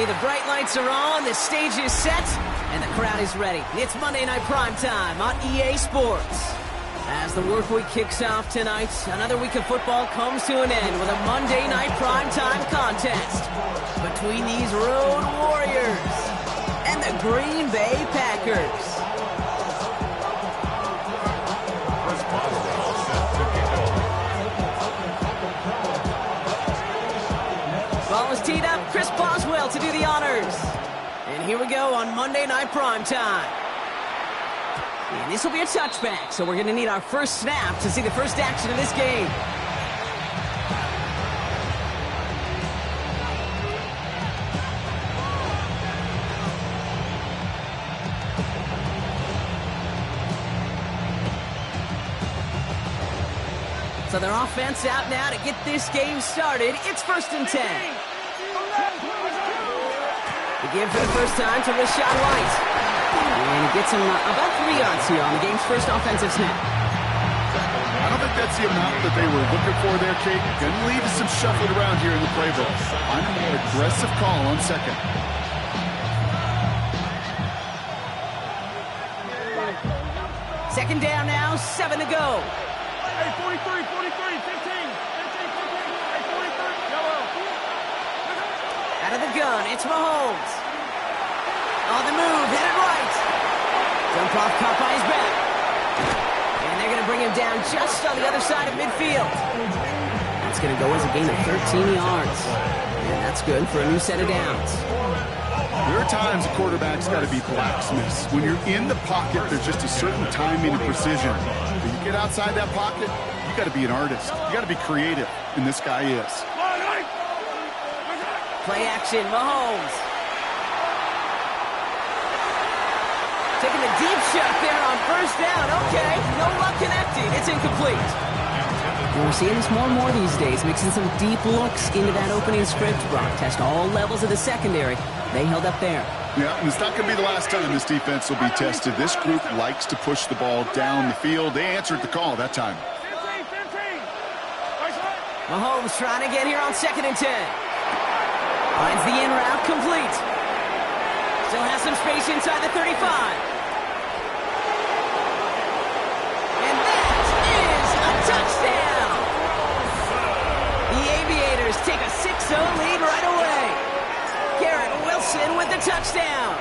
the bright lights are on, the stage is set, and the crowd is ready. It's Monday Night Primetime on EA Sports. As the work week kicks off tonight, another week of football comes to an end with a Monday Night Primetime contest between these Road Warriors and the Green Bay Packers. Ball is teed up. Chris Boswell to do the honors. And here we go on Monday Night Primetime. And this will be a touchback, so we're going to need our first snap to see the first action of this game. So their offense out now to get this game started. It's 1st and 10. The give for the first time to Rashad White. And he gets him about 3 yards here on the game's first offensive snap. I don't think that's the amount that they were looking for there, Kate. Going to leave some shuffling around here in the playbook. Find a more aggressive call on second. Second down now, 7 to go. Hey, 43, 15, 15, hey, 43, yellow. Out of the gun, it's Mahomes. On the move, headed right. Jump off, caught by his back. And they're going to bring him down just on the other side of midfield. That's going to go as a gain of 13 yards. And that's good for a new set of downs. There are times a quarterback's got to be blacksmiths. When you're in the pocket, there's just a certain timing and precision. When you get outside that pocket, you got to be an artist. You got to be creative, and this guy is. Play action, Mahomes. Taking the deep shot there on first down. Okay, no luck connecting. It's incomplete. And we're seeing this more and more these days, mixing some deep looks into that opening script. Brock test all levels of the secondary. They held up there. Yeah, and it's not going to be the last time this defense will be tested. This group likes to push the ball down the field. They answered the call that time. 15, 15. Mahomes trying to get here on 2nd and 10. Finds the in route complete. Still has some space inside the 35. And that is a touchdown. The Aviators take a 6-0 lead right away. Garrett Wilson with the touchdown.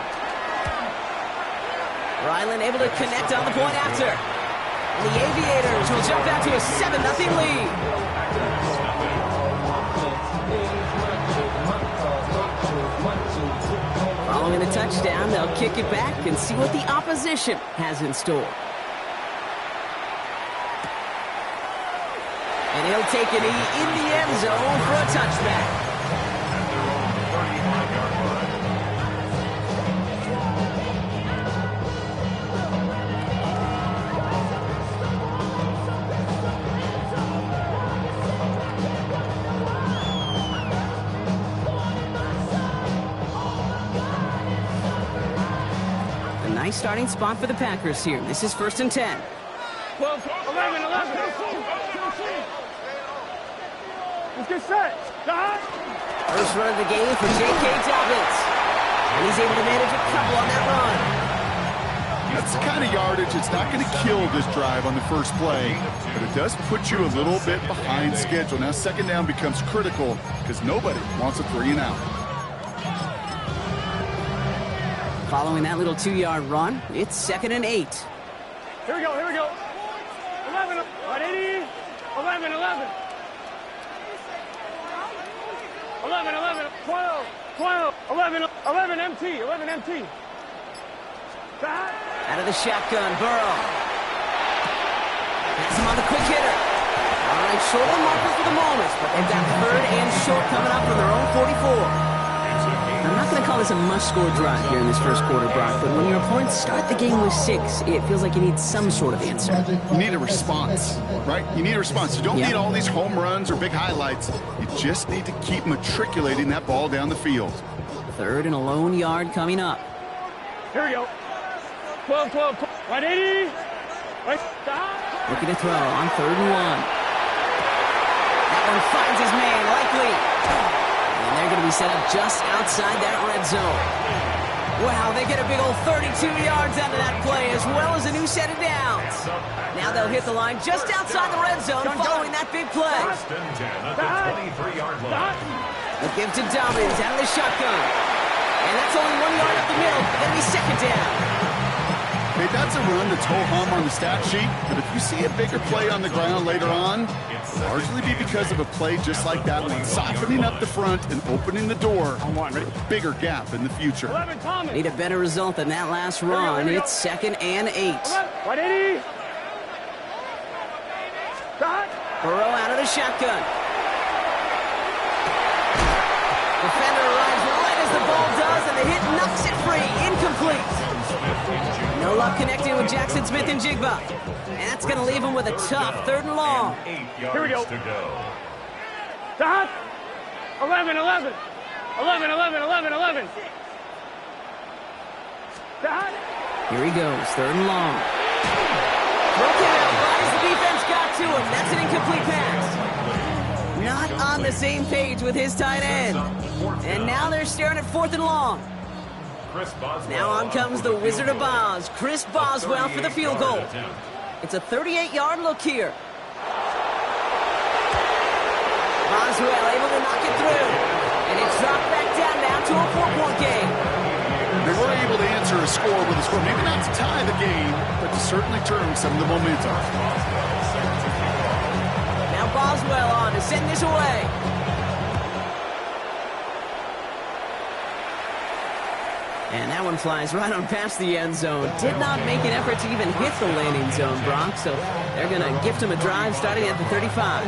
Ryland able to connect on the point after. And the Aviators will jump out to a 7-0 lead. Following the touchdown, they'll kick it back and see what the opposition has in store. And he'll take it in the end zone for a touchback. Nice starting spot for the Packers here. This is 1st and 10. 12, 11, 11. Let's get set. First run of the game for J.K. Dobbins. And he's able to manage a couple on that run. That's the kind of yardage. It's not going to kill this drive on the first play, but it does put you a little bit behind schedule. Now, 2nd down becomes critical because nobody wants a 3 and out. Following that little 2-yard run, it's 2nd and 8. Here we go, here we go. 11, 180, 11, 11. 11, 11, 12, 12, 11, 11 MT, 11 MT. Out of the shotgun, Burrow. Pass him on the quick hitter. All right, short on marker for the moment, but they've got 3rd and short coming up from their own 44. I'm not going to call this a must-score drive here in this first quarter, Brock, but when your opponents start the game with 6, it feels like you need some sort of answer. You need a response, right? You need a response. You don't need all these home runs or big highlights. You just need to keep matriculating that ball down the field. 3rd and a lone yard coming up. Here we go. 12, 12, 180. Right. Looking to throw on 3rd and 1. That one finds his man, likely. And they're going to be set up just outside that red zone. Wow, they get a big old 32 yards out of that play, as well as a new set of downs. Now they'll hit the line just outside the red zone following that big play. First and 10 at the 23-yard line. The give to Dobbins out of the shotgun. And that's only 1 yard up the middle. That'll be second down. Hey, that's a run that's ho-hum on the stat sheet, but if you see a bigger play on the ground later on, it'll largely be because of a play just like that one, softening up the front and opening the door for a bigger gap in the future. Need a better result than that last run. It's 2nd and 8. 180. Burrow out of the shotgun. Defender arrives right as the ball does, and the hit knocks it free. Incomplete. No luck connecting with Jackson Smith and Jigba. And that's going to leave him with a tough 3rd and long. Here we go. To go. 11, 11. 11, 11, 11, 11. Here he goes, 3rd and long. Broken out right as the defense got to him. That's an incomplete pass. Not on the same page with his tight end. And now they're staring at 4th and long. Now on comes the Wizard of Oz, Chris Boswell, for the field goal. It's a 38-yard look here. Boswell able to knock it through. And it's dropped back down now to a 4-point game. They were able to answer a score with a score, maybe not to tie the game, but to certainly turn some of the momentum. Now Boswell on to send this away. And that one flies right on past the end zone. Did not make an effort to even hit the landing zone, Brock, so they're going to gift him a drive starting at the 35.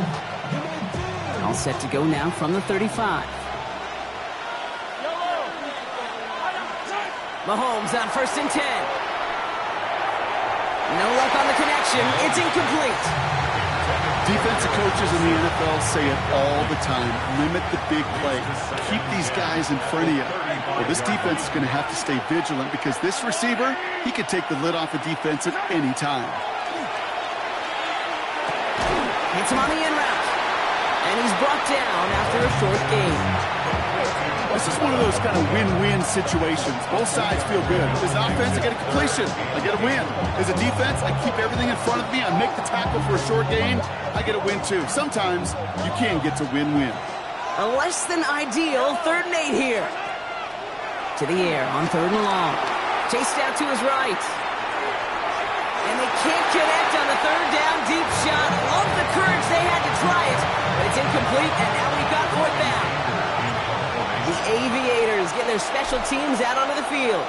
All set to go now from the 35. Mahomes on 1st and 10. No luck on the connection. It's incomplete. Defensive coaches in the NFL say it all the time. Limit the big plays. Keep these guys in front of you. Well, this defense is going to have to stay vigilant because this receiver, he could take the lid off a defense at any time. Hits him on the in route. And he's brought down after a short gain. This is one of those kind of win-win situations. Both sides feel good. As an offense, I get a completion. I get a win. As a defense, I keep everything in front of me. I make the tackle for a short gain. I get a win, too. Sometimes you can get to win-win. A less than ideal 3rd and 8 here. To the air on 3rd and long. Chased out to his right. And they can't connect on the 3rd down deep shot. Love the courage they had to try it. But it's incomplete, and now we've got 4th down. The Aviators get their special teams out onto the field.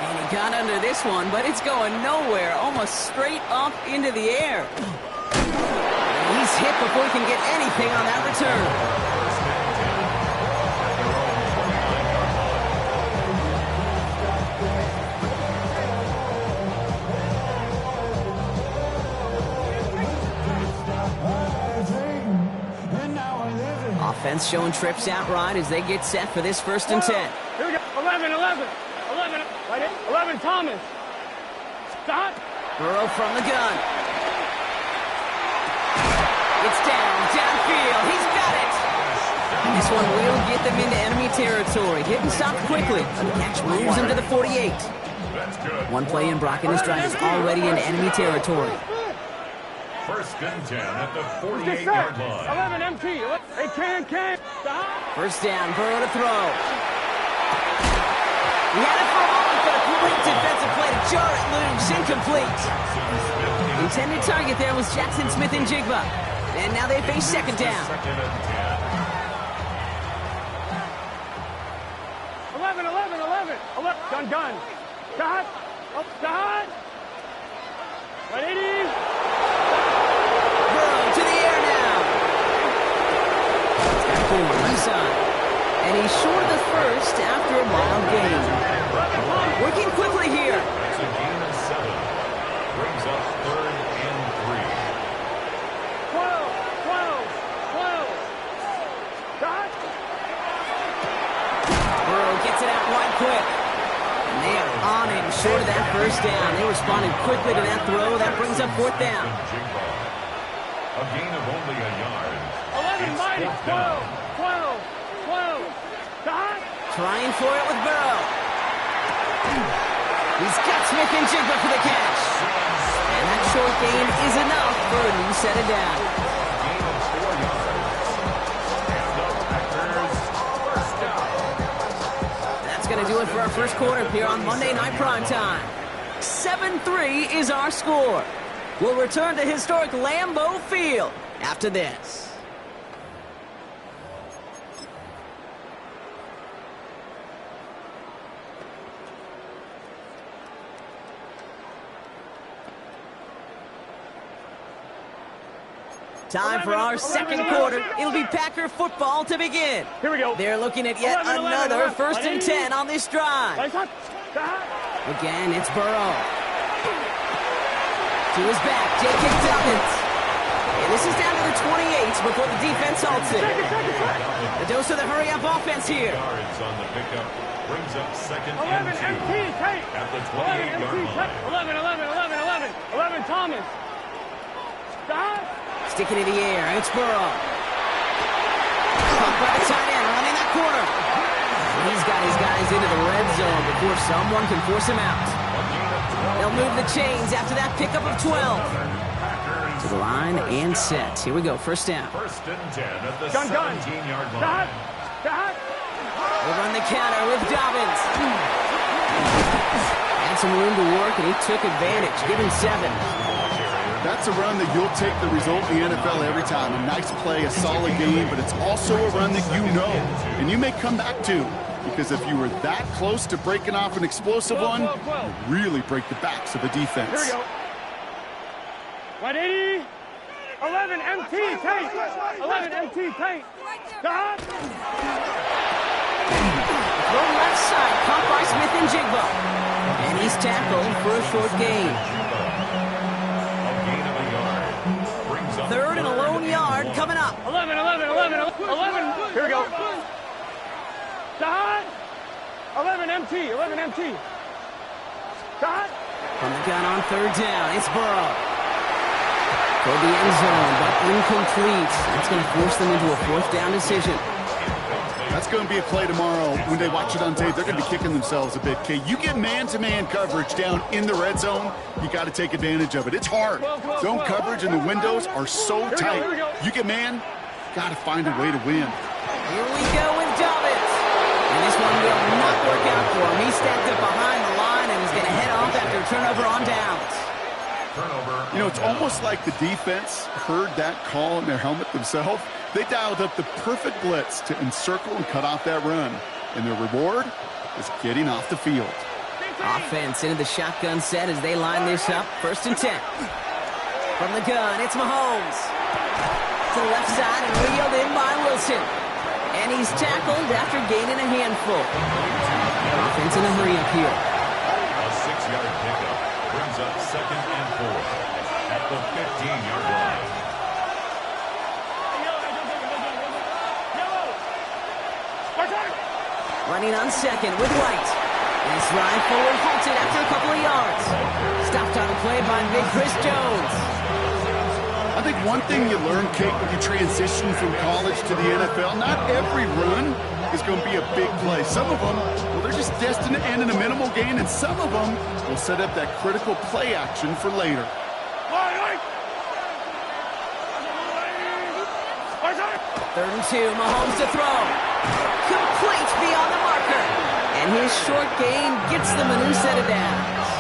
And he got under this one, but it's going nowhere. Almost straight up into the air. And he's hit before he can get anything on that return. Offense showing trips out right as they get set for this 1st and 10. Here we go. 11, 11. 11, 11, Thomas. Stop. Burrow from the gun. It's downfield. He's got it. And this one will get them into enemy territory. Hit and stop quickly. The catch moves him to the 48. One play in, Brock, and his drive is already in enemy territory. 1st and 10 at the 48-yard line. 11 MT. Hey, can. Stop. 1st down, Burrow to throw. He had it for a moment, but a great defensive play to jar it loose. Incomplete. Intended target there was Jackson Smith and Jigba. And now they face 2nd down. 11. Gun. Stop. Stop. 180. Burrow to the air now. He's got 4 inside. And he's short of the 1st after a mild gain. Working quickly here. That's a gain of 7. Brings up 3rd and 3. 12. Stop. Burrow gets it out wide quick. And they are on him short of that 1st down. They responded quickly to that throw. That brings up 4th down. A gain of only a yard. 11 mighty. 12. Trying for it with Burrow. He's got Smith and Jigba for the catch. And that short gain is enough for a new set of downs. That's going to do it for our first quarter here on Monday Night Primetime. 7-3 is our score. We'll return to historic Lambeau Field after this. Time for our second quarter. It'll be Packer football to begin. Here we go. They're looking at yet another 1st and 10 on this drive. Again, it's Burrow. To his back, J.K. Dobbins. And this is down to the 28 before the defense halts it. A dose of the hurry-up offense here. Yards on the pickup brings up 2nd and 2 MT, tight. at the 28-yard line. 11, Thomas. Stop. Sticking in the air, it's Burrow. Caught by the tight end, running that corner. He's got his guys into the red zone before someone can force him out. They'll move the chains after that pickup of 12. To the line and set. Here we go, first down. 1st and 10 at the Gun. 17-yard line. We'll run the counter with Dobbins. Had some room to work, and he took advantage, giving 7. That's a run that you'll take the result in the NFL every time. A nice play, a solid game, but it's also a run that you know and you may come back to, because if you were that close to breaking off an explosive one, you really break the backs of the defense. Here we go. 180. 11 MT tight. 11 MT tight. Stop. Throw left side, caught by Smith and Jigba. And he's tackled for a short gain. 3rd and a lone yard coming up. 11. Here we go. Stop. 11 MT. Stop. From the gun on 3rd down, it's Burrow. Toward the end zone, but incomplete. That's going to force them into a 4th down decision. That's going to be a play tomorrow. When they watch it on tape, they're going to be kicking themselves a bit. Okay, you get man-to-man coverage down in the red zone, you got to take advantage of it. It's hard. Zone coverage and the windows are so tight. You get man, got to find a way to win. Here we go with Dobbins. And this one will not work out for him. He's stacked up behind the line and he's going to head off after a turnover on downs. You know, it's almost like the defense heard that call in their helmet themselves. They dialed up the perfect blitz to encircle and cut off that run. And their reward is getting off the field. Offense into the shotgun set as they line this up. 1st and 10. From the gun, it's Mahomes. To the left side and reeled in by Wilson. And he's tackled after gaining a handful. Offense in a hurry up here. A 6-yard pickup brings up 2nd and 4 at the 15-yard line. Running on 2nd with White. This ride forward halted after a couple of yards. Stopped on the play by big Chris Jones. I think one thing you learn, Kate, when you transition from college to the NFL, not every run is going to be a big play. Some of them, well, they're just destined to end in a minimal gain, and some of them will set up that critical play action for later. 3rd and 2, Mahomes to throw. Complete beyond the marker. And his short gain gets them a new set of downs.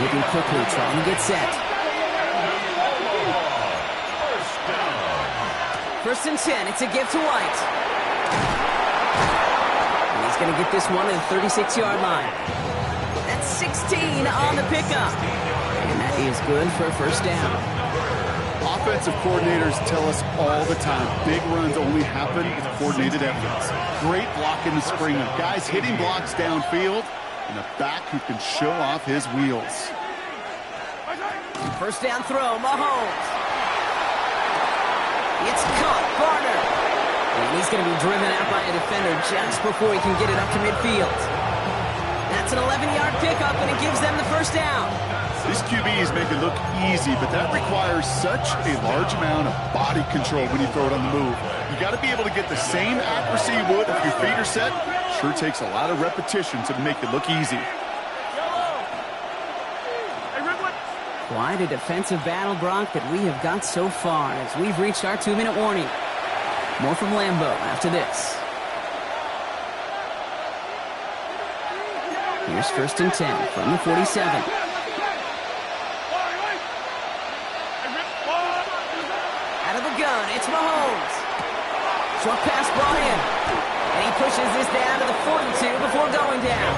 Moving quickly, trying to get set. 1st and 10, it's a give to White. And he's going to get this one at the 36-yard line. That's 16 on the pickup. And that is good for a 1st down. Offensive coordinators tell us all the time, big runs only happen with coordinated efforts. Great block in the spring of guys hitting blocks downfield and a back who can show off his wheels. 1st down throw, Mahomes. It's caught, Garner. And he's going to be driven out by a defender just before he can get it up to midfield. That's an 11-yard pickup, and it gives them the 1st down. These QBs make it look easy, but that requires such a large amount of body control when you throw it on the move. You got to be able to get the same accuracy you would if your feet are set. Sure takes a lot of repetition to make it look easy. Quite a defensive battle, Brock, that we have got so far as we've reached our 2-minute warning. More from Lambeau after this. Here's 1st and 10 from the 47. Out of the gun, it's Mahomes. Short pass brought in. And he pushes this down to the 42 before going down.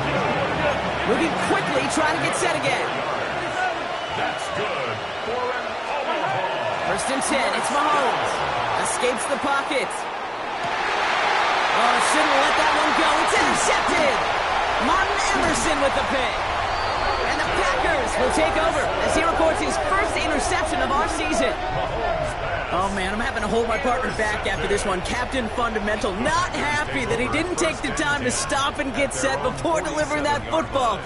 Moving quickly, trying to get set again. That's good for an overhaul. 1st and 10, it's Mahomes. Escapes the pocket. Oh, shouldn't let that one go. It's intercepted. Martin Emerson with the pick. And the Packers will take over as he records his first interception of our season. Oh, man, I'm having to hold my partner back after this one. Captain Fundamental not happy that he didn't take the time to stop and get set before delivering that football.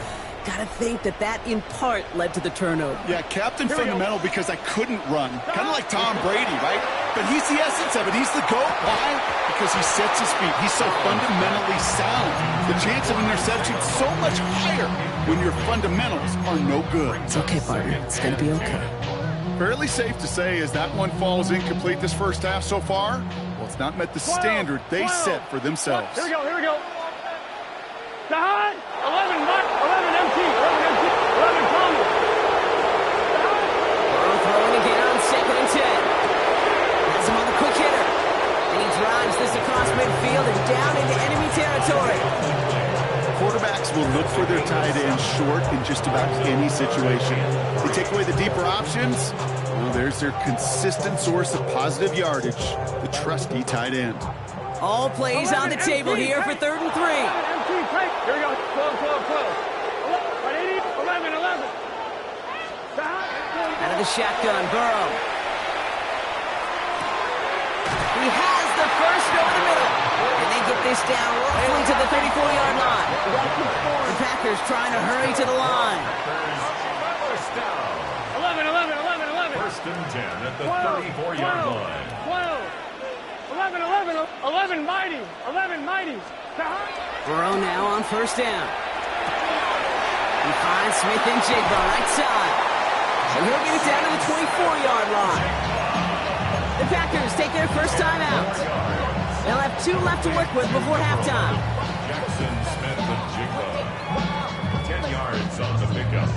Gotta think that in part led to the turnover. Yeah, Captain Fundamental because I couldn't run. Kind of like Tom Brady, right? But he's the essence of it. He's the GOAT. Why? Because he sets his feet. He's so fundamentally sound. The chance of interception is so much higher when your fundamentals are no good. It's okay, partner. It's gonna be okay. Fairly safe to say as that one falls incomplete this first half so far, well, it's not met the standard they set for themselves. Here we go. Behind. 11 empty. 11 Thomas. Burrow throwing again on 2nd and 10. Has him on the quick hitter. And he drives this across midfield and down into enemy territory. Quarterbacks will look for their tight end short in just about any situation. They take away the deeper options. Well, there's their consistent source of positive yardage, the trusty tight end. All plays on the table here for 3rd and 3. Here we go. 12. 11. Out of the shotgun, Burrow. He has the first over the middle. And they get this down roughly to the 34-yard line. The Packers trying to hurry to the line. 11. 1st and 10 at the 34-yard line. 11 mighty. Burrow now on 1st down. He finds Smith and Jigba right side. And he'll get it down to the 24-yard line. The Packers take their first time out. They'll have 2 left to work with before halftime. Jackson, Smith, and Jigba. 10 yards on the pickup.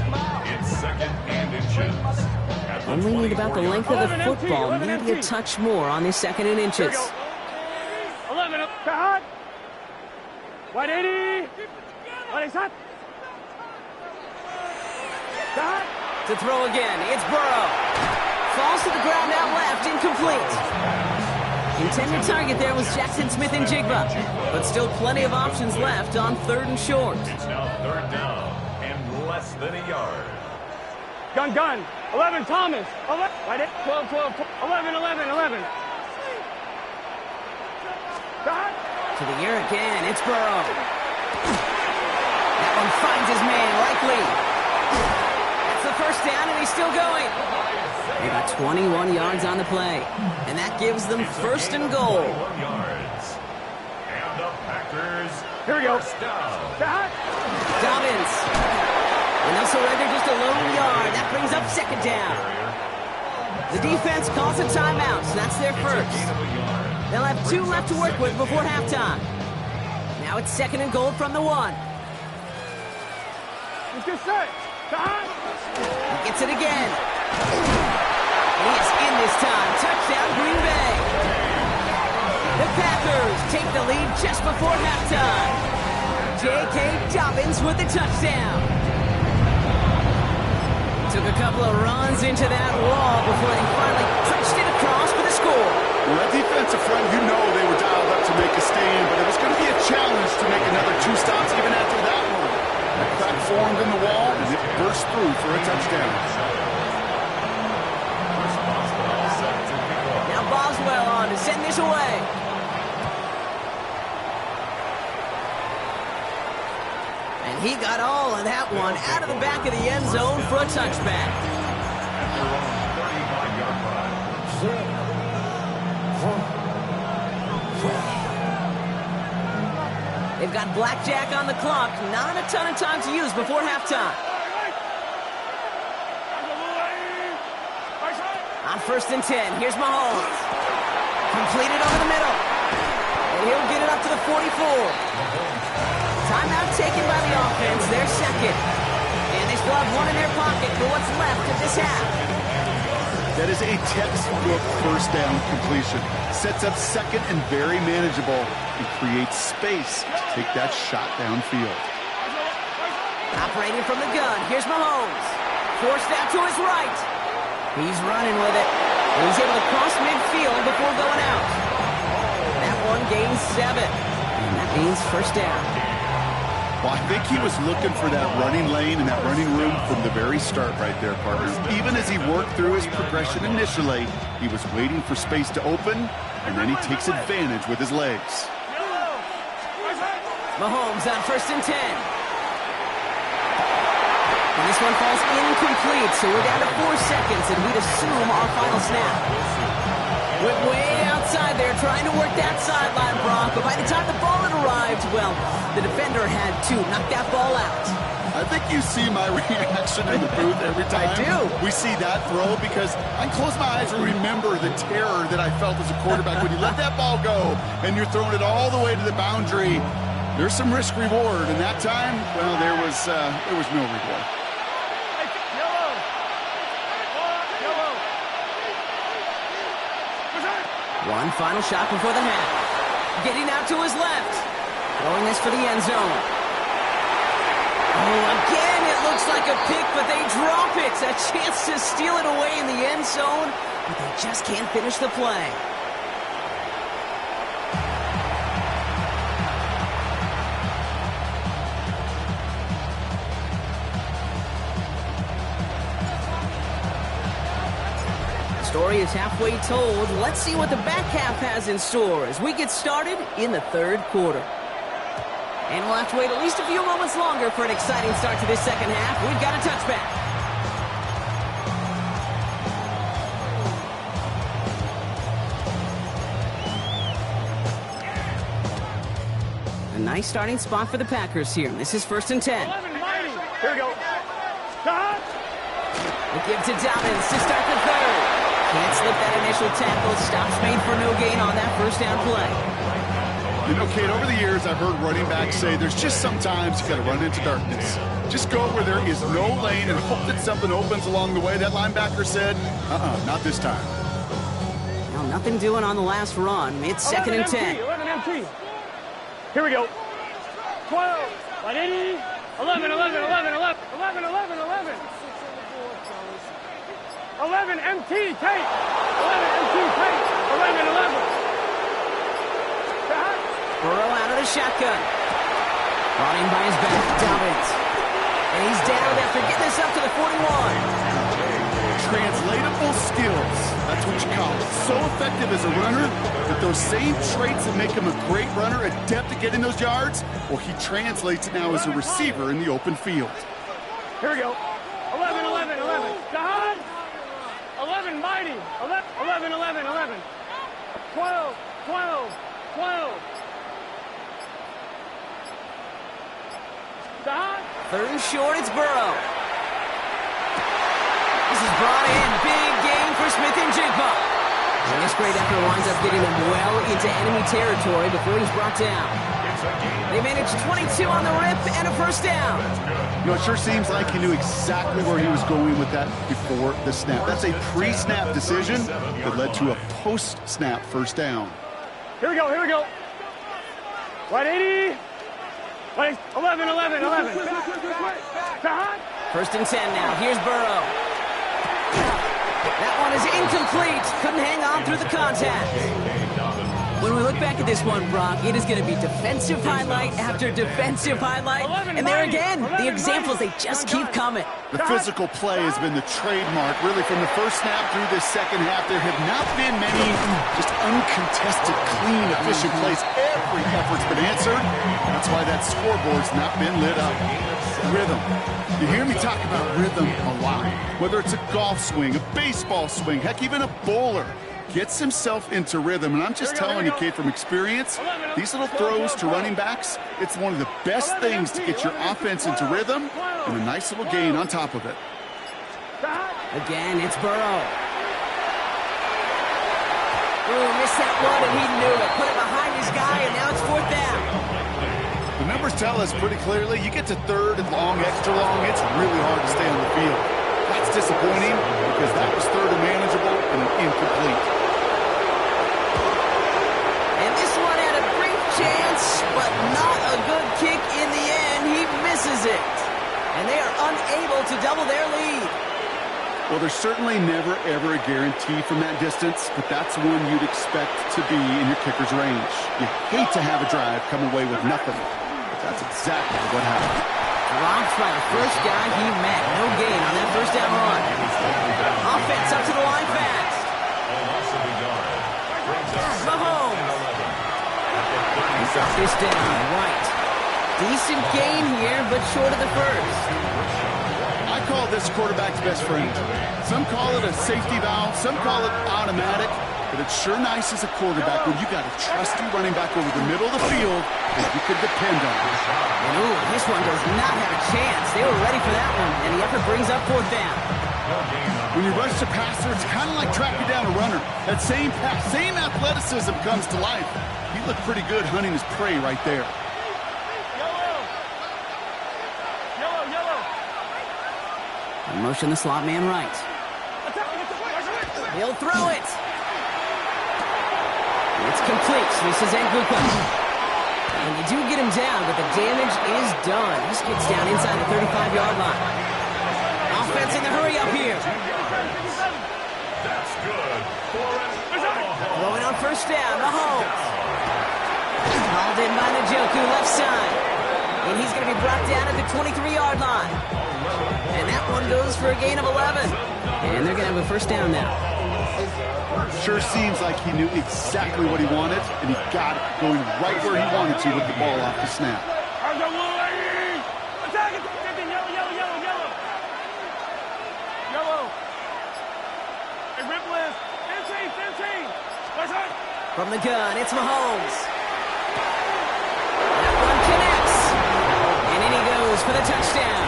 It's 2nd and inches. Only need about the length of the football, maybe a touch more on this 2nd and inches. 11 up. Behind. 180. What is that? To throw again, it's Burrow. Falls to the ground out left, incomplete. Intended target there was Jackson Smith and Jigba, but still plenty of options left on 3rd and short. It's now 3rd down and less than a yard. Gun. 11 Thomas. 12. 11. To the air again, it's Burrow. That one finds his man, likely. That's the 1st down, and he's still going. They got 21 yards on the play, and that gives them 1st and goal. 21 yards. And the Packers. Here we go. First down. Dobbins. And they'll surrender just a lone yard. That brings up 2nd down. The defense calls a timeout, so that's their first. They'll have 2 left to work with before halftime. Now it's 2nd and goal from the 1. Let's get set. He gets it again. He is in this time. Touchdown, Green Bay. The Packers take the lead just before halftime. J.K. Dobbins with the touchdown. Took a couple of runs into that wall before they finally punched it across for the score. Well, that defensive front, you know they were dialed up to make a stand, but it was going to be a challenge to make another 2 stops even after that one. The crack formed in the wall, and it burst through for a touchdown. Now Boswell on to send this away. And he got all of that one out of the back of the end zone for a touchback. They've got blackjack on the clock. Not a ton of time to use before halftime. On 1st and 10, here's Mahomes. Completed over the middle. And he'll get it up to the 44. Timeout taken by the offense, their second. And they still have one in their pocket for what's left of this half. That is a textbook first down completion. Sets up second and very manageable and creates space to take that shot downfield. Operating from the gun, here's Mahomes. Forced out to his right. He's running with it. He's able to cross midfield before going out. That one gains 7. And that means first down. Well, I think he was looking for that running lane and that running room from the very start right there, partner. Even as he worked through his progression initially, he was waiting for space to open, and then he takes advantage with his legs. Mahomes on 1st and 10. And this one falls incomplete, so we're down to 4 seconds, and we'd assume our final snap. Went way outside there, trying to work that sideline, Brock, but by the time the ball had arrived, well, the defender had to knock that ball out. I think you see my reaction in the booth every time I do. We see that throw, because I close my eyes and remember the terror that I felt as a quarterback when you let that ball go and you're throwing it all the way to the boundary. There's some risk reward, and that time, well, there was no reward. One final shot before the half. Getting out to his left. Throwing this for the end zone. Oh, again, it looks like a pick, but they drop it. A chance to steal it away in the end zone, but they just can't finish the play. Story is halfway told. Let's see what the back half has in store as we get started in the 3rd quarter. And we'll have to wait at least a few moments longer for an exciting start to this second half. We've got a touchback. A nice starting spot for the Packers here. This is 1st and 10. Here we go. The give to Dobbins to start the 3rd. Can't slip that initial tackle. Stops made for no gain on that first down play. You know, Kate, over the years, I've heard running backs say there's just sometimes you got to run into darkness. Just go where there is no lane and hope that something opens along the way. That linebacker said, not this time. Now, nothing doing on the last run. It's 2nd and 10. 11 MT. Here we go. 12, 180, 11, 11, 11, 11, 11, 11, 11. 11 MT, take. 11 MT, take. 11, 11. Burrow out of the shotgun. Running by his back, Dobbins. And he's down after getting this up to the 41. Translatable skills. That's what you call it. So effective as a runner that those same traits that make him a great runner, adept at getting those yards, well, he translates it now as a receiver in the open field. Here we go. 11, 11, 11. Jahan. 11, mighty. 11, 11, 11. 12, 12, 12. Jahan. 3rd and short, it's Burrow. This is brought in. Big game for Smith and Jigba. And this great effort winds up getting him well into enemy territory before he's brought down. They managed 22 on the rip and a first down. You know, it sure seems like he knew exactly where he was going with that before the snap. That's a pre-snap decision that led to a post-snap first down. Here we go, here we go. 180. 11, 11, 11. 1st and 10 now. Here's Burrow. That one is incomplete. Couldn't hang on through the contact. When we look back at this one, Brock, it is going to be defensive highlight after defensive highlight. And there again, the examples, they just keep coming. The physical play has been the trademark, really, from the first snap through this second half. There have not been many just uncontested, clean, efficient plays. Every effort's been answered. That's why that scoreboard's not been lit up. Rhythm. You hear me talk about rhythm a lot. Whether it's a golf swing, a baseball swing, heck, even a bowler. gets himself into rhythm. And I'm just telling you, kid, from experience, these little throws to running backs, it's one of the best things to get your offense into rhythm and a nice little gain on top of it. Again, it's Burrow. Ooh, missed that one, and he knew it. Put it behind his guy, and now it's 4th down. The numbers tell us pretty clearly, you get to 3rd and long, extra long, it's really hard to stay on the field. That's disappointing because that was 3rd and manageable and incomplete. And this one had a brief chance, but not a good kick in the end. He misses it. And they are unable to double their lead. Well, there's certainly never, ever a guarantee from that distance, but that's one you'd expect to be in your kicker's range. You hate to have a drive come away with nothing, but that's exactly what happened. Dropped by the first guy he met. No gain on that 1st down run. Offense up to the line fast. Mahomes. He's got this down, right. Decent gain here, but short of the first. I call this quarterback's best friend. Some call it a safety valve, some call it automatic, but it's sure nice as a quarterback when you got a trusty running back over the middle of the field that you can depend on. And ooh, this one does not have a chance. They were ready for that one, and the effort brings up 4th down. When you rush the passer, it's kind of like tracking down a runner. That same athleticism comes to life. He looked pretty good hunting his prey right there. Motion the slot man right. He'll throw it. It's complete. This is Nguka. And you do get him down, but the damage is done. He gets down inside the 35-yard line. Offense in the hurry up here. That's good. Throwing on 1st down, Mahomes. Called in by Njoku, left side. And he's going to be brought down at the 23-yard line. And that one goes for a gain of 11. And they're going to have a 1st down now. Sure seems like he knew exactly what he wanted, and he got it going right where he wanted to with the ball off the snap. From the gun, it's Mahomes. That one connects. And in he goes for the touchdown.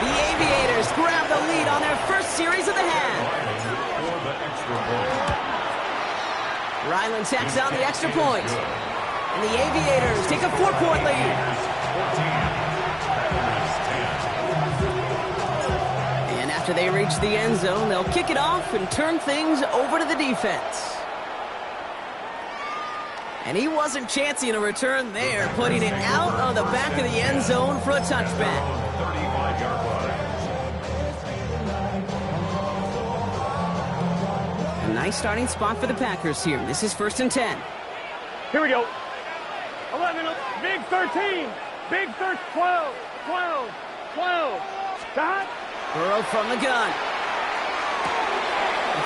The Aviators grab the lead on their first series of the half. Ryland tacks on the extra point. And the Aviators take a 4-point lead. And after they reach the end zone, they'll kick it off and turn things over to the defense. And he wasn't chancing a return there, putting it out of the back of the end zone for a touchback. 35-yard line. A nice starting spot for the Packers here. This is 1st and 10. Here we go. 11, big 13, big 13, 12, 12. Dot. Burrow from the gun.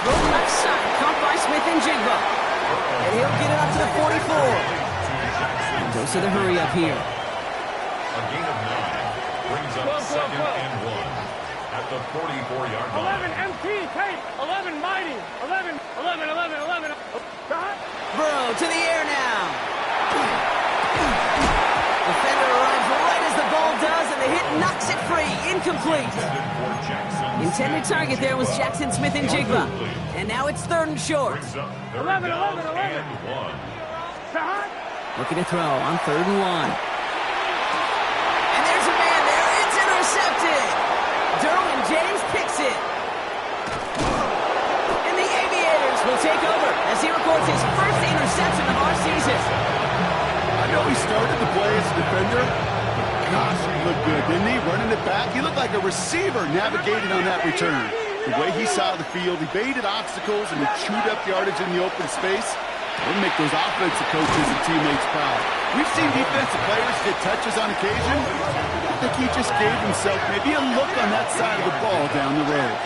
Throw left side, caught by Smith-Njigba. And he'll get it up to the 44. And goes to the hurry up here. A gain of 9 brings up 2nd and 1 at the 44-yard line. 11 MT tape. 11 mighty. 11. Dot. Burrow to the air now. Defender arrives right as the ball does, and the hit knocks it free. Incomplete. Intended target there was Jackson Smith-Njigba. And now it's 3rd and short. 11. Looking to throw on 3rd and 1. And there's a man there. It's intercepted. Derwin James picks it. And the Aviators will take over as he records his first interception of our season. I know he started the play as a defender. Gosh, he looked good, didn't he? Running it back. He looked like a receiver navigating on that return. The way he saw the field, he baited obstacles and he chewed up yardage in the open space. It'll make those offensive coaches and teammates proud. We've seen defensive players get touches on occasion. I think he just gave himself maybe a look on that side of the ball down the road.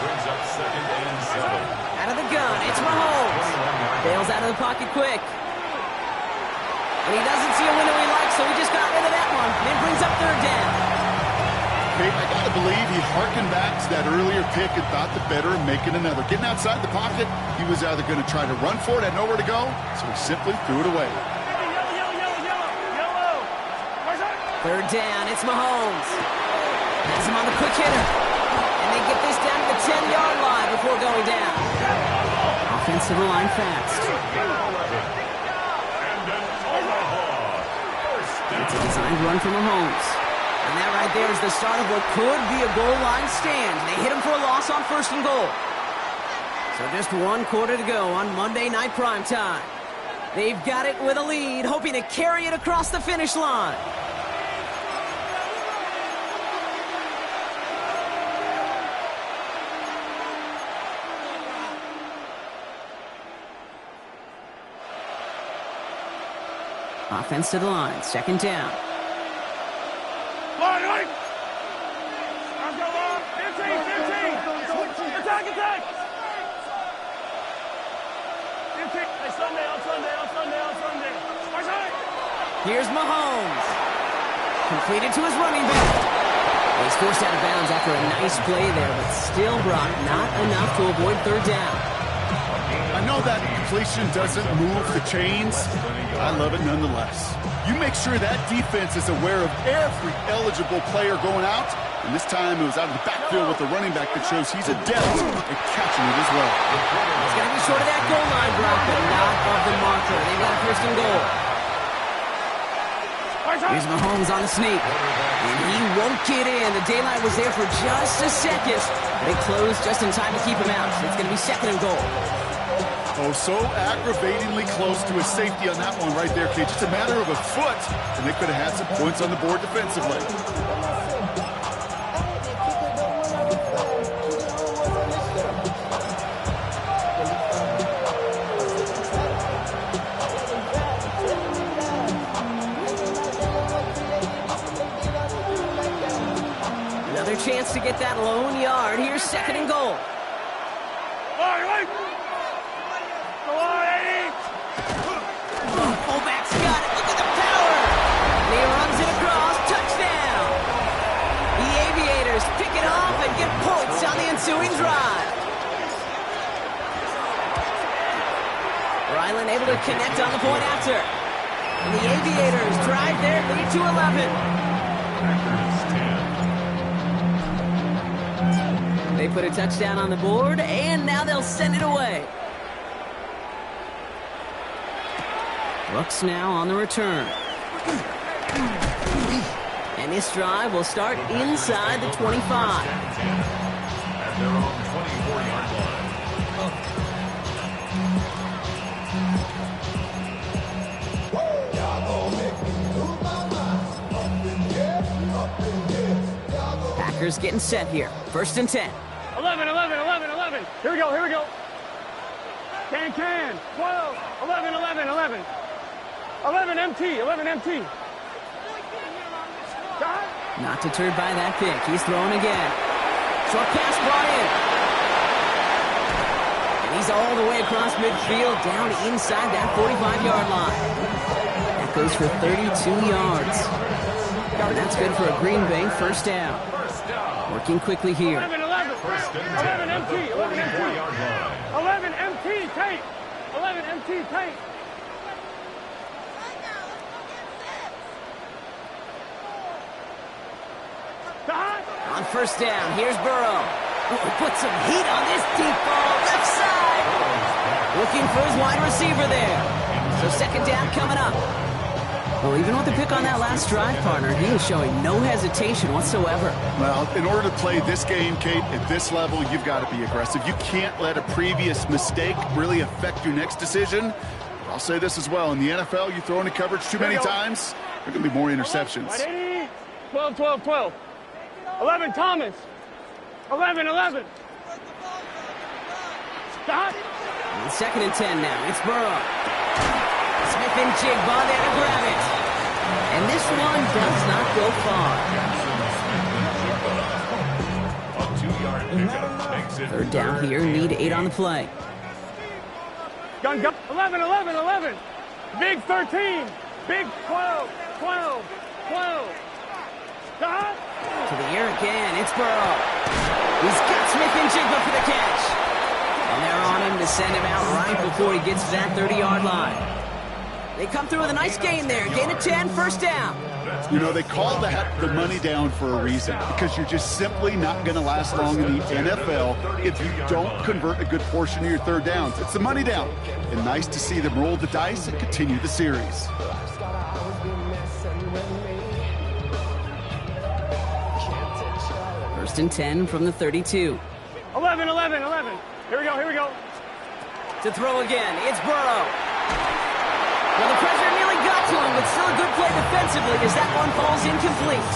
Out of the gun, it's Mahomes. Bails out of the pocket quick. And he doesn't see a window he likes, so he just got rid of that one. And brings up 3rd down. Hey, I gotta to believe he harkened back to that earlier pick and thought the better of making another. Getting outside the pocket, he was either going to try to run for it, had nowhere to go, so he simply threw it away. Third down, it's Mahomes. Has him on the quick hitter. And they get this down to the 10-yard line before going down. Offensive line fast. It's a designed run from Mahomes. And that right there is the start of what could be a goal line stand. They hit him for a loss on 1st and goal. So just 1 quarter to go on Monday Night Primetime. They've got it with a lead, hoping to carry it across the finish line. Offense to the line, 2nd down. Line. Let's go on. 15. Attack. 15. Hey, Sunday. Here's Mahomes. Completed to his running back. He's forced out of bounds after a nice play there, but still brought not enough to avoid 3rd down. I know that completion doesn't move the chains. I love it nonetheless. You make sure that defense is aware of every eligible player going out. And this time it was out of the backfield with the running back that shows he's adept at catching it as well. It's going to be short of that goal line, Brock, but not of the marker. They've got a 1st and goal. Here's Mahomes on the sneak. And he won't get in. The daylight was there for just a second. They closed just in time to keep him out. So it's going to be 2nd and goal. Oh, so aggravatingly close to his safety on that one right there, kid. Just a matter of a foot, and they could have had some points on the board defensively. Another chance to get that lone yard. Here's 2nd and goal. Fullback's got it. Look at the power. And he runs it across. Touchdown. The Aviators pick it off and get points on the ensuing drive. Ryland able to connect on the point after. And the Aviators drive their lead to 11. They put a touchdown on the board, and now they'll send it away. Brooks now on the return. And this drive will start inside the 25. At their own 24-yard line. Packers getting set here. 1st and 10. 11. Here we go. Can. 12. 11. 11 MT. Not deterred by that pick. He's throwing again. Short pass brought in. And he's all the way across midfield, down inside that 45-yard line. That goes for 32 yards. And that's good for a Green Bay 1st down. Working quickly here. 11 MT. 11 MT tape. 11 MT tape. On 1st down, here's Burrow. Put some heat on this deep ball, left side. Looking for his wide receiver there. So 2nd down coming up. Well, even with the pick on that last drive, partner, he was showing no hesitation whatsoever. Well, in order to play this game, Kate, at this level, you've got to be aggressive. You can't let a previous mistake really affect your next decision. I'll say this as well. In the NFL, you throw into coverage too many times, there are going to be more interceptions. 12. 11 Thomas. 11. Stop. 2nd and 10 now. It's Burrow. Smith and Jigba there to grab it. And this one does not go far. A 2-yard pickup makes it 3rd down here. Need 8 on the play. Gun. 11. Big 13. Big 12. Stop. To the air again. It's Burrow. He's got Smith and Jigba for the catch. And they're on him to send him out right before he gets to that 30-yard line. They come through with a nice gain there. Gain of 10, first down. You know, they call that the money down for a reason, because you're just simply not going to last long in the NFL if you don't convert a good portion of your third downs. It's the money down. And nice to see them roll the dice and continue the series. First and 10 from the 32. 11. Here we go. To throw again, it's Burrow. Well, the pressure nearly got to him, but still a good play defensively as that one falls incomplete.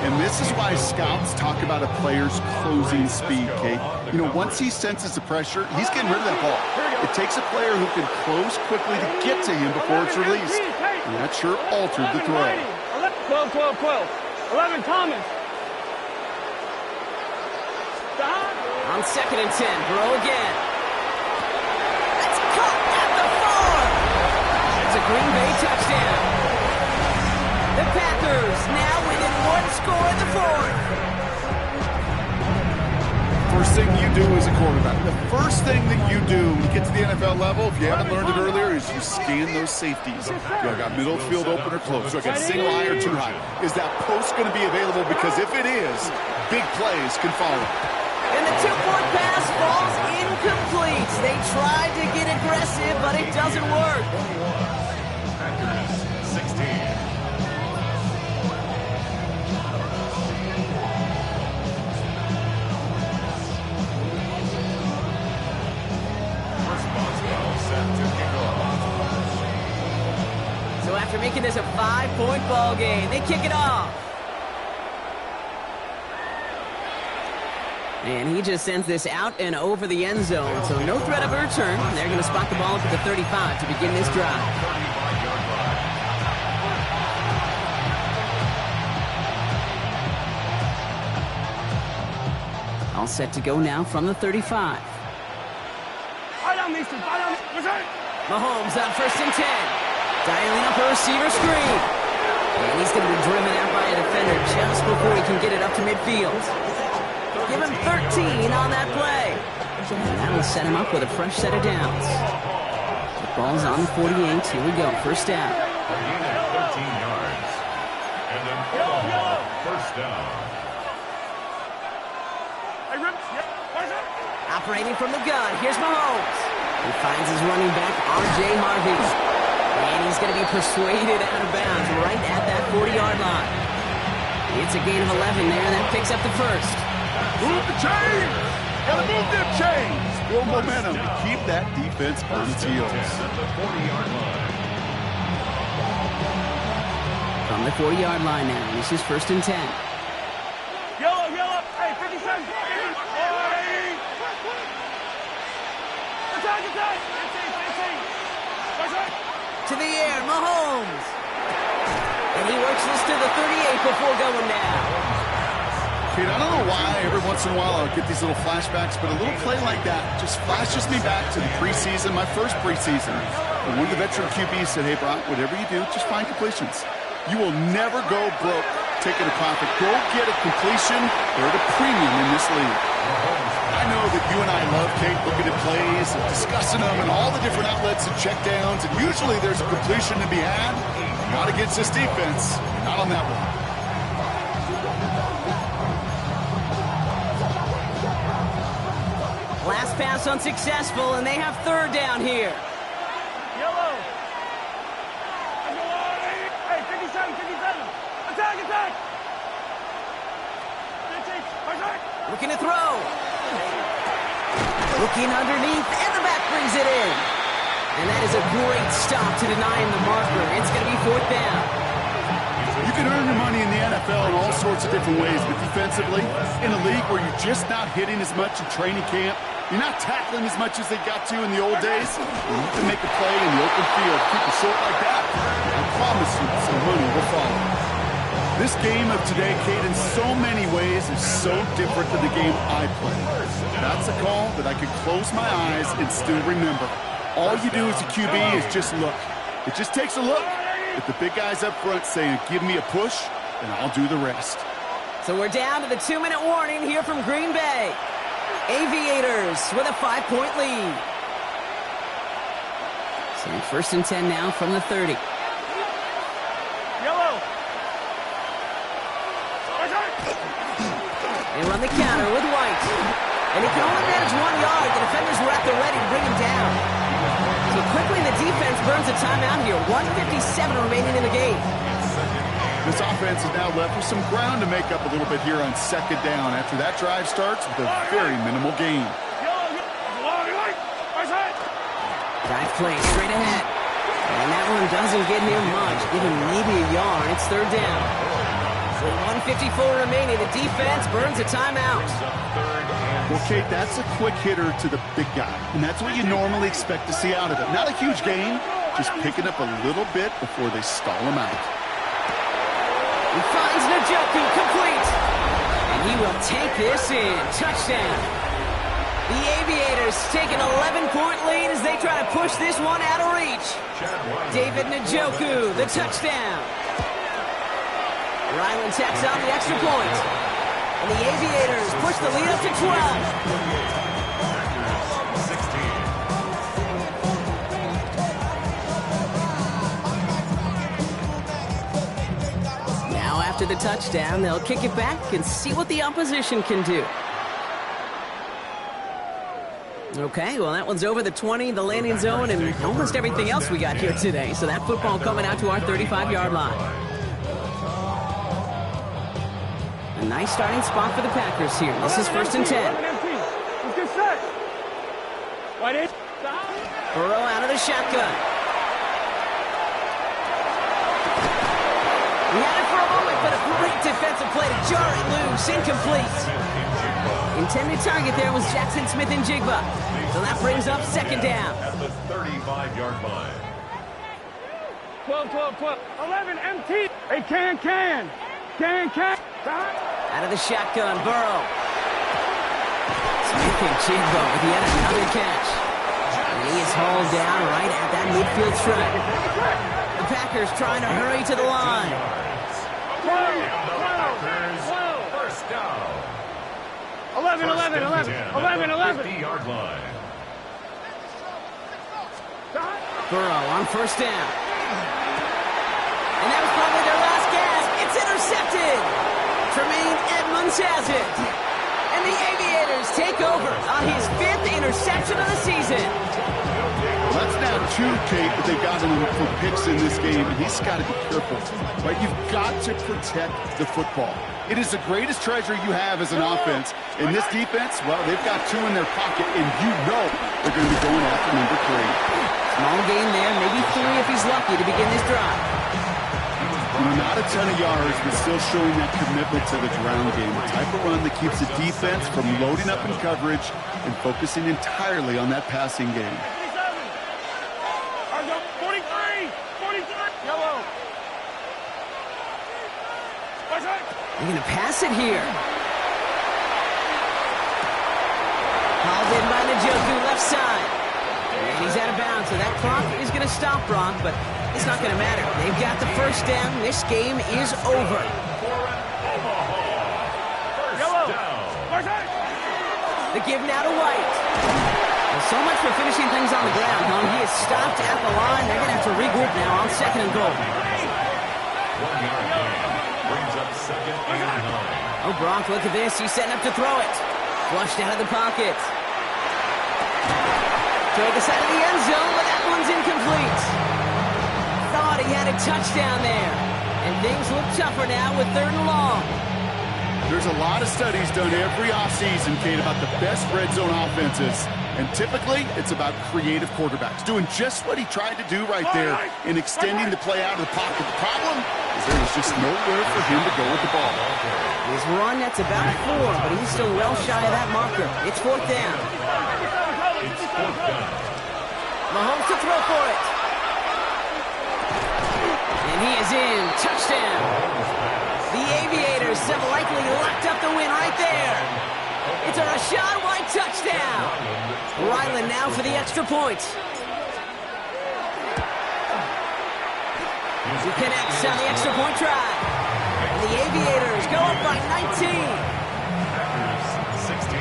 And this is why scouts talk about a player's closing speed, Kate. You know, once he senses the pressure, he's getting rid of that ball. It takes a player who can close quickly to get to him before it's released. And that sure altered the throw. 12. 11, Thomas. On second and 10, Burrow again. That's caught at the 4. It's a Green Bay touchdown. The Packers now within one score in the 4th. First thing you do as a quarterback, the first thing that you do when you get to the NFL level, if you haven't learned it earlier, is you scan those safeties. Do I got middle field open or close? Do I got single high or too high? Is that post going to be available? Because if it is, big plays can follow. And the 2-point pass falls incomplete. They tried to get aggressive, but it doesn't work. Packers 16. Response ball set to kick off. So after making this a 5-point ball game, they kick it off. And he just sends this out and over the end zone, so no threat of a return. They're going to spot the ball up at the 35 to begin this drive. 35-yard line. All set to go now from the 35. Mahomes on first and 10. Dialing up a receiver screen. And he's going to be driven out by a defender just before he can get it up to midfield. Give him 13 on that play. And that'll set him up with a fresh set of downs. The ball's on the 48. Here we go. First down. Gain of 13 yards. And an Omaha first down. Operating from the gun. Here's Mahomes. He finds his running back, R.J. Harvey. And he's going to be persuaded out of bounds right at that 40-yard line. It's a gain of 11 there. That picks up the first. Move the chains! Gotta move them chains! Build momentum to keep that defense on its heels. At the 40-yard line. From the 40-yard line now, this is first and 10. Yellow. Hey, 57. 40. Attack. 15. To the air, Mahomes. And he works this to the 38 before going down. Kate, I don't know why every once in a while I'll get these little flashbacks, but a little play like that just flashes me back to the preseason, my first preseason. And one of the veteran QBs said, hey, Brock, whatever you do, just find completions. You will never go broke taking a profit. Go get a completion. They're at a premium in this league. I know that you and I love, Kate, looking at plays and discussing them and all the different outlets and checkdowns, and usually there's a completion to be had. Not against this defense. Not on that one. Last pass unsuccessful, and they have third down here. Yellow. Hey, 57. Attack. 15. Looking to throw. Looking underneath, and the back brings it in. And that is a great stop to deny him the marker. It's going to be fourth down. You can earn your money in the NFL in all sorts of different ways, but defensively, in a league where you're just not hitting as much in training camp, you're not tackling as much as they got to in the old days, and you can make a play in the open field, keep it short like that, I promise you some money will follow. This game of today, Kate, in so many ways is so different than the game I played. That's a call that I could close my eyes and still remember. All you do as a QB is just look. It just takes a look at the big guys up front saying, give me a push, and I'll do the rest. So we're down to the 2-minute warning here from Green Bay. Aviators with a 5-point lead. So 1st and 10 now from the 30. Yellow. They run the counter with White. And he can only manage 1 yard. The defenders were at the ready to bring him down. So quickly the defense burns a timeout here. 1:57 remaining in the game. This offense is now left with some ground to make up a little bit here on 2nd down after that drive starts with a very minimal gain. Drive play straight ahead. And that one doesn't get him much. Give him maybe a yard. It's 3rd down. With 1:54 remaining, the defense burns a timeout. Well, Kate, that's a quick hitter to the big guy, and that's what you normally expect to see out of it. Not a huge gain, just picking up a little bit before they stall him out. He finds Njoku complete. And he will take this in. Touchdown. The Aviators take an 11-point lead as they try to push this one out of reach. David Njoku, the touchdown. Ryland tacks on the extra point. And the Aviators push the lead up to 12. Now after the touchdown, they'll kick it back and see what the opposition can do. Okay, well, that one's over the 20, the landing zone, and almost everything else we got here today. So that football coming out to our 35-yard line. A nice starting spot for the Packers here. This is 1st and 10. Burrow out of the shotgun. He had it for a moment, but a great defensive play to jar it loose. Incomplete. Intended target there was Jackson Smith and Jigba. So that brings up 2nd down. At the 35-yard line. 12, 12, 12. 11, MT. Hey, can. Out of the shotgun, Burrow. Smith and Jigba with yet another catch. And he is hauled down right at that midfield stripe. The Packers trying to hurry to the line. 12, 1st down. 11, 11, 11, 11, 11. 50-yard line. Burrow on 1st down. And that was probably their last gasp. It's intercepted. Tremaine Edmonds has it. And the Aviators take over on his 5th interception of the season. Well, that's now 2, Kate, that they've gotten for picks in this game, and he's got to be careful. Right? You've got to protect the football. It is the greatest treasure you have as an offense. In this defense, well, they've got 2 in their pocket, and you know they're going to be going after number 3. Small gain there, maybe 3 if he's lucky to begin this drive. Not a ton of yards, but still showing that commitment to the ground game. The type of run that keeps the defense from loading up in coverage and focusing entirely on that passing game. 43, 43. Yellow. They're going to pass it here. Hauled in by Njoku, left side. And he's out of bounds, so that clock is going to stop Brock, but it's not going to matter. They've got the 1st down. This game is over. Yellow. The give now to White. Well, so much for finishing things on the ground, huh? He is stopped at the line. They're going to have to regroup now on 2nd and goal. 1 yard gain. Brings up 2nd and 9. Oh, Brock, look at this. He's setting up to throw it. Flushed out of the pocket. Toward the side of the end zone, but that one's incomplete. Thought he had a touchdown there. And things look tougher now with 3rd and long. There's a lot of studies done every offseason, Kate, about the best red zone offenses. And typically, it's about creative quarterbacks doing just what he tried to do right there in extending the play out of the pocket. The problem is there was just nowhere for him to go with the ball. His run, that's about 4, but he's still well shy of that marker. It's 4th down. It's 4th down. Mahomes to throw for it. And he is in. Touchdown. The Aviators have likely locked up the win right there. It's a Rachaad White touchdown. Ryland now for the extra point. He connects on the extra point try. And the Aviators Packers go up by 19. Packers 16.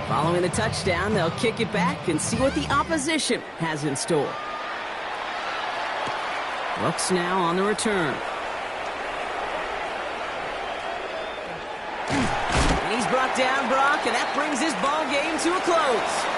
Following the touchdown, they'll kick it back and see what the opposition has in store. Brooks now on the return. And he's brought down, Brock, and that brings his ball game to a close.